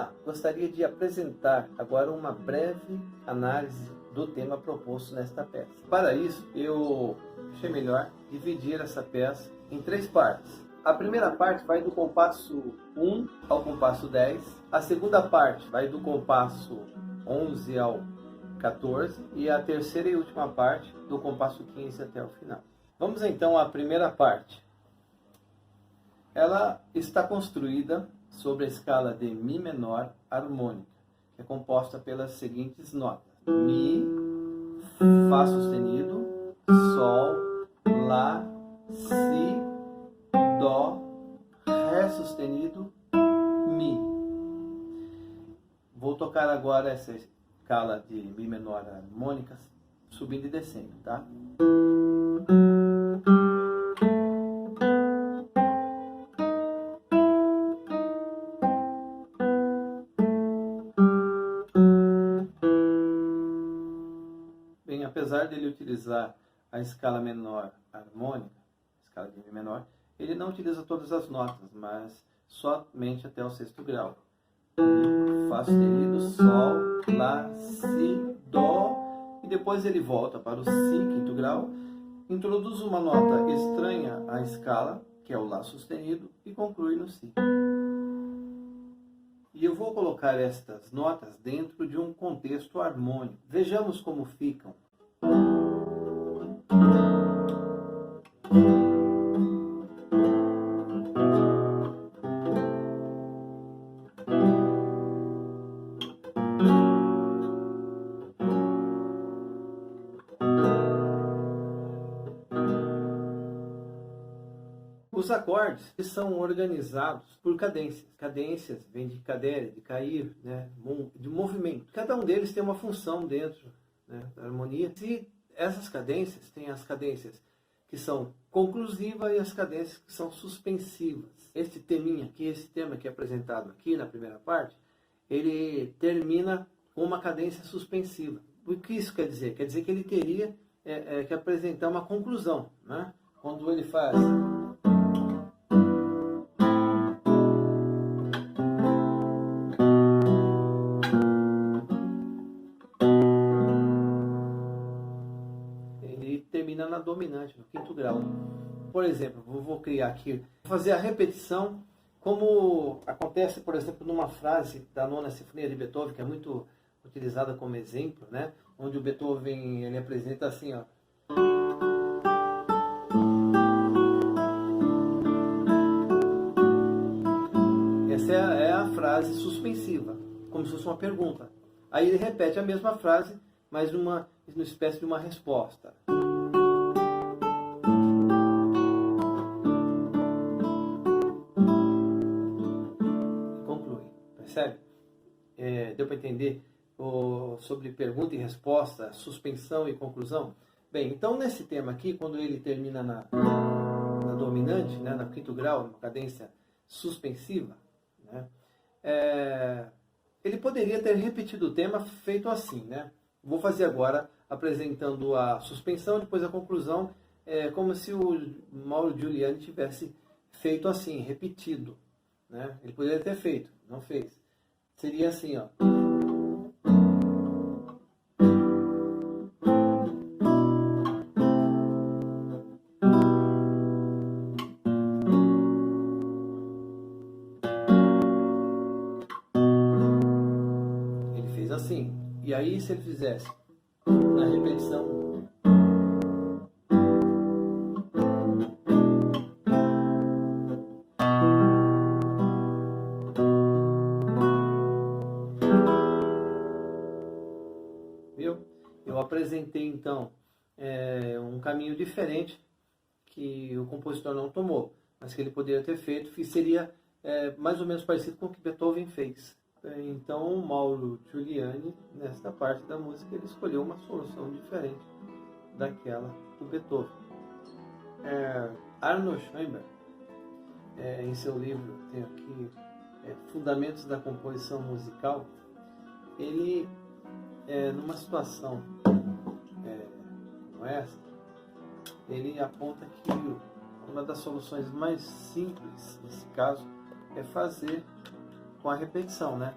Olá, gostaria de apresentar agora uma breve análise do tema proposto nesta peça. Para isso, eu achei melhor dividir essa peça em 3 partes. A primeira parte vai do compasso 1 ao compasso 10, a segunda parte vai do compasso 11 ao 14 e a terceira e última parte do compasso 15 até o final. Vamos então à primeira parte. Ela está construída sobre a escala de Mi menor harmônica, que é composta pelas seguintes notas: Mi, Fá sustenido, Sol, Lá, Si, Dó, Ré sustenido, Mi. Vou tocar agora essa escala de Mi menor harmônica, subindo e descendo, tá? Bem, apesar dele utilizar a escala menor harmônica, escala de Mi menor, ele não utiliza todas as notas, mas somente até o 6º grau. Mi, Fá sustenido, Sol, Lá, Si, Dó, e depois ele volta para o Si, 5º grau, introduz uma nota estranha à escala, que é o Lá sustenido, e conclui no Si. E eu vou colocar estas notas dentro de um contexto harmônico. Vejamos como ficam. Os acordes são organizados por cadências. Cadências vem de cadere, de cair, né, de movimento. Cada um deles tem uma função dentro, né, da harmonia. E essas cadências, tem as cadências que são conclusivas e as cadências que são suspensivas. Este teminha aqui, esse tema que é apresentado aqui na primeira parte, ele termina com uma cadência suspensiva. O que isso quer dizer? Quer dizer que ele teria que apresentar uma conclusão, né? Quando ele faz... termina na dominante, no 5º grau. Por exemplo, vou criar aqui, vou fazer a repetição, como acontece, por exemplo, numa frase da 9ª Sinfonia de Beethoven, que é muito utilizada como exemplo, né? Onde o Beethoven ele apresenta assim, ó. Essa é a frase suspensiva, como se fosse uma pergunta. Aí ele repete a mesma frase, mas numa espécie de uma resposta. Percebe? Deu para entender sobre pergunta e resposta, suspensão e conclusão? Bem, então nesse tema aqui, quando ele termina na dominante, né, no 5º grau, uma cadência suspensiva, né, ele poderia ter repetido o tema feito assim, né? Vou fazer agora apresentando a suspensão, depois a conclusão, como se o Mauro Giuliani tivesse feito assim, repetido, né? Ele poderia ter feito, não fez. Seria assim, ó. Ele fez assim. E aí, se ele fizesse na repetição... Eu apresentei, então, um caminho diferente que o compositor não tomou, mas que ele poderia ter feito, que seria mais ou menos parecido com o que Beethoven fez. Então, o Mauro Giuliani, nesta parte da música, ele escolheu uma solução diferente daquela do Beethoven. Arnold Schoenberg, em seu livro, tem aqui Fundamentos da Composição Musical, ele, numa situação como essa, ele aponta que uma das soluções mais simples, nesse caso, é fazer com a repetição, né?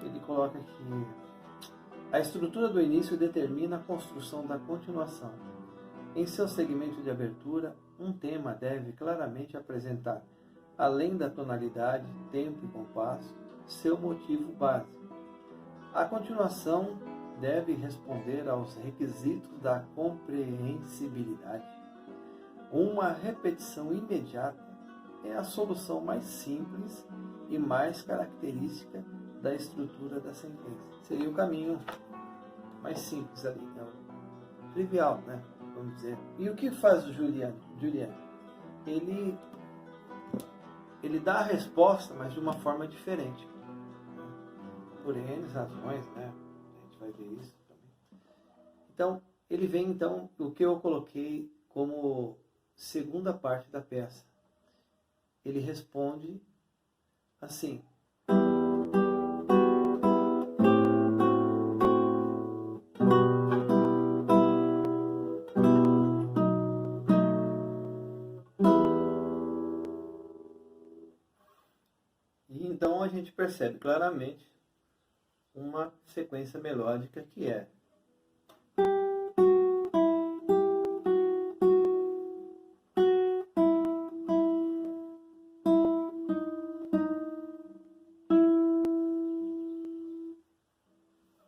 ele coloca aqui: a estrutura do início determina a construção da continuação. Em seu segmento de abertura, um tema deve claramente apresentar, além da tonalidade, tempo e compasso, seu motivo básico. A continuação deve responder aos requisitos da compreensibilidade. Uma repetição imediata é a solução mais simples e mais característica da estrutura da sentença. Seria o caminho mais simples ali, né? Trivial, né? Vamos dizer. E o que faz o Giuliani? Ele dá a resposta, mas de uma forma diferente. Por N razões, né? A gente vai ver isso também. Então, ele vem, então, o que eu coloquei como segunda parte da peça. Ele responde assim: e então a gente percebe claramente uma sequência melódica que é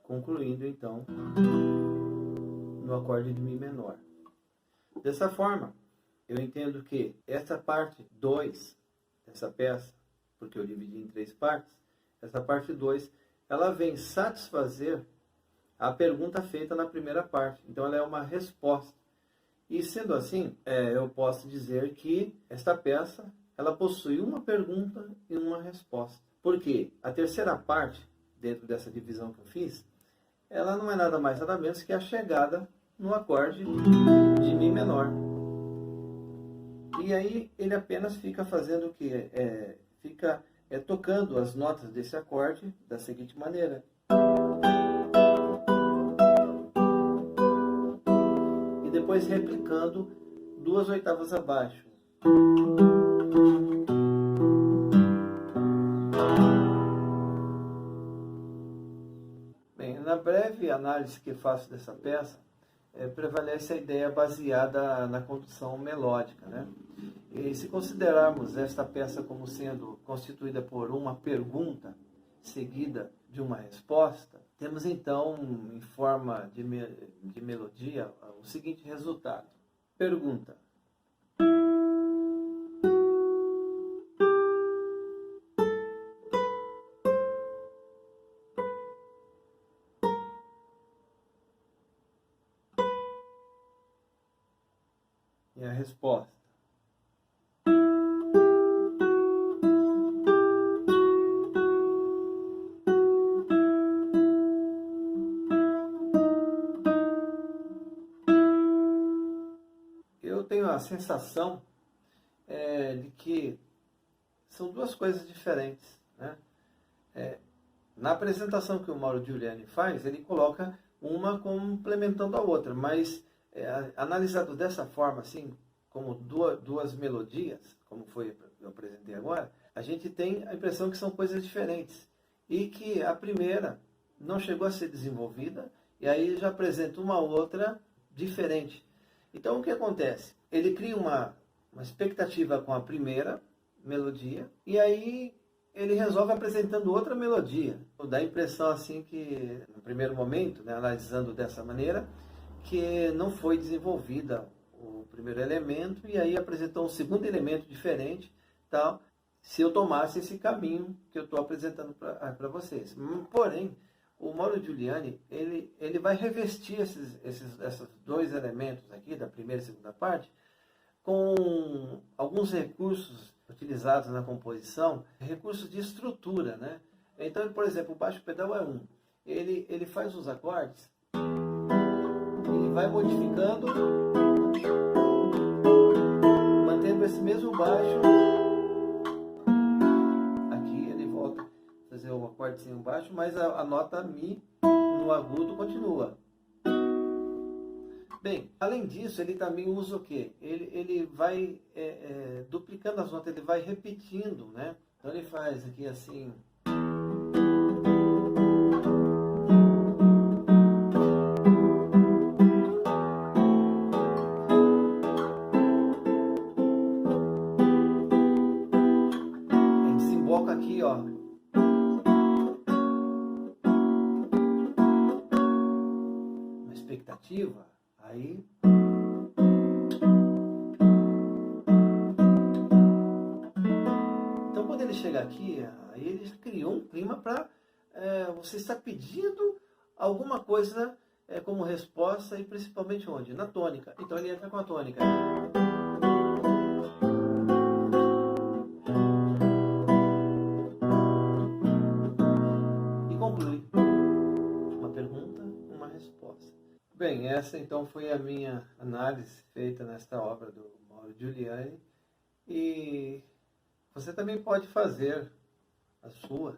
concluindo então no acorde de Mi menor. Dessa forma, eu entendo que essa parte 2 dessa peça, porque eu dividi em 3 partes, essa parte 2, ela vem satisfazer a pergunta feita na primeira parte. Então ela é uma resposta. E sendo assim, eu posso dizer que esta peça, ela possui uma pergunta e uma resposta. Porque a terceira parte, dentro dessa divisão que eu fiz, ela não é nada mais nada menos que a chegada no acorde de Mi menor. E aí ele apenas fica fazendo o que? Fica tocando as notas desse acorde da seguinte maneira. E depois replicando 2 oitavas abaixo. Bem, na breve análise que faço dessa peça, prevalece a ideia baseada na condução melódica, né? E se considerarmos esta peça como sendo constituída por uma pergunta seguida de uma resposta, temos então, em forma de melodia, o seguinte resultado. Pergunta. E a resposta. Eu tenho a sensação de que são duas coisas diferentes, né? Na apresentação que o Mauro Giuliani faz, ele coloca uma complementando a outra, mas analisado dessa forma, assim, como duas melodias, como foi eu apresentei agora, a gente tem a impressão que são coisas diferentes e que a primeira não chegou a ser desenvolvida e aí já apresenta uma outra diferente. Então o que acontece? Ele cria uma expectativa com a primeira melodia e aí ele resolve apresentando outra melodia. Dá a impressão assim que, no primeiro momento, né, analisando dessa maneira, que não foi desenvolvida o primeiro elemento e aí apresentou um segundo elemento diferente, tal, se eu tomasse esse caminho que eu estou apresentando para vocês. Porém, o Mauro Giuliani, ele vai revestir esses 2 elementos aqui, da primeira e segunda parte, com alguns recursos utilizados na composição, recursos de estrutura, né? Então, por exemplo, o baixo pedal é 1. Ele faz os acordes e vai modificando, mantendo esse mesmo baixo. Aqui ele volta a fazer o acorde sem o baixo, mas a nota Mi no agudo continua. Bem, além disso, ele também usa o quê? Ele vai duplicando as notas, ele vai repetindo, né? Então ele faz aqui assim. coloco aqui, ó, uma expectativa, aí então quando ele chega aqui, aí ele criou um clima para você estar pedindo alguma coisa como resposta, e principalmente onde? Na tônica. Então ele entra com a tônica. E conclui. Uma pergunta, uma resposta. Bem, essa então foi a minha análise feita nesta obra do Mauro Giuliani. E você também pode fazer a sua.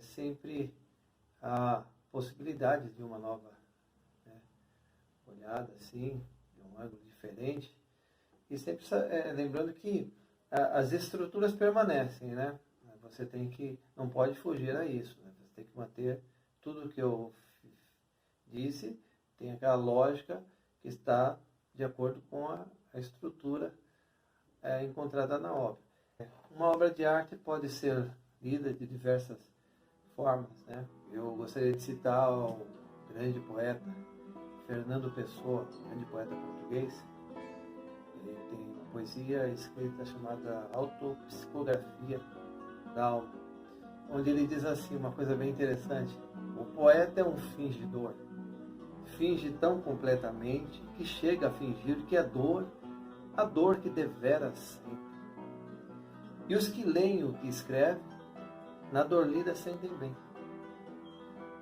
Sempre há possibilidade de uma nova olhada, assim, de um ângulo diferente. E sempre lembrando que as estruturas permanecem, né? Você não pode fugir a isso, né? Você tem que manter tudo o que eu disse, tem aquela lógica que está de acordo com a estrutura encontrada na obra. Uma obra de arte pode ser lida de diversas formas, né? Eu gostaria de citar o grande poeta Fernando Pessoa, grande poeta português. Ele tem uma poesia escrita chamada Autopsicografia da Alma, onde ele diz assim, uma coisa bem interessante: o poeta é um fingidor, finge tão completamente que chega a fingir que é dor, a dor que deveras sente. E os que leem o que escreve, na dor lida sentem bem.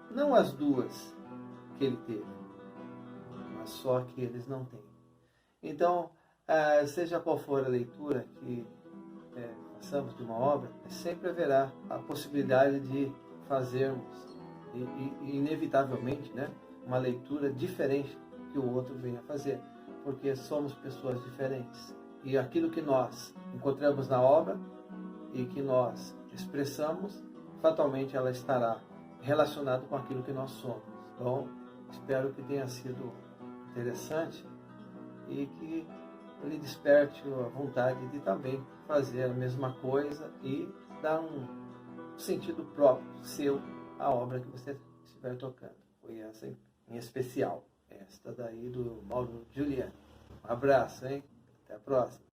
Não as duas que ele teve, mas só que eles não têm. Então, seja qual for a leitura que façamos de uma obra, sempre haverá a possibilidade de fazermos, inevitavelmente, né, uma leitura diferente que o outro venha a fazer, porque somos pessoas diferentes. E aquilo que nós encontramos na obra e que nós expressamos, fatalmente ela estará relacionada com aquilo que nós somos. Então, espero que tenha sido interessante e que lhe desperte a vontade de também fazer a mesma coisa e dar um sentido próprio, seu, à obra que você estiver tocando. Foi essa em especial, esta daí do Mauro Giuliani. Um abraço, hein? Até a próxima.